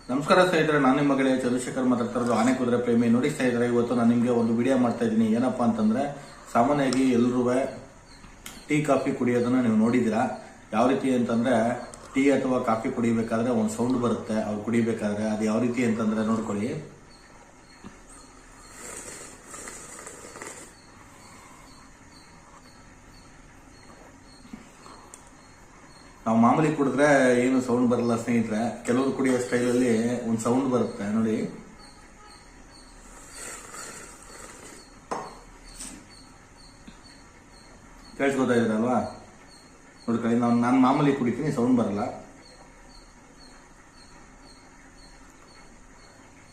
ನಮಸ್ಕಾರ ಸ್ನೇಹಿತರೆ, ನಾನು ನಿಮ್ಮ ಗೆಳೆಯ ಚಂದ್ರಶೇಖರ್ ಮಾತಾಡ್ತಾ ಇರೋದು ಆನೆ ಕುದುರೆ ಪ್ರೇಮಿ. ನೋಡಿ ಸ್ನೇಹಿತರೆ, ಇವತ್ತು ನಾನು ನಿಮಗೆ ಒಂದು ವಿಡಿಯೋ ಮಾಡ್ತಾ ಇದ್ದೀನಿ. ಏನಪ್ಪಾ ಅಂತಂದ್ರೆ, ಸಾಮಾನ್ಯವಾಗಿ ಎಲ್ಲರೂ ಟೀ ಕಾಫಿ ಕುಡಿಯೋದನ್ನ ನೀವು ನೋಡಿದ್ದೀರಾ. ಯಾವ ರೀತಿ ಅಂತಂದ್ರೆ, ಟೀ ಅಥವಾ ಕಾಫಿ ಕುಡಿಬೇಕಾದ್ರೆ ಒಂದು ಸೌಂಡ್ ಬರುತ್ತೆ ಅವ್ರು ಕುಡಿಬೇಕಾದ್ರೆ. ಅದು ಯಾವ ರೀತಿ ಅಂತಂದ್ರೆ ನೋಡ್ಕೊಳ್ಳಿ. ನಾವು ಮಾಮೂಲಿ ಕುಡಿದ್ರೆ ಏನು ಸೌಂಡ್ ಬರಲ್ಲ ಸ್ನೇಹಿತರೆ. ಕೆಲವರು ಕುಡಿಯೋ ಸ್ಟೈಲಲ್ಲಿ ಒಂದು ಸೌಂಡ್ ಬರುತ್ತೆ ನೋಡಿ. ಕೇಳಿಸ್ಕೊತಾ ಇದ್ದೀರಲ್ವಾ? ನೋಡ್ಕೊಳ್ಳಿ, ನಾನು ಮಾಮೂಲಿ ಕುಡಿತೀನಿ, ಸೌಂಡ್ ಬರಲ್ಲ.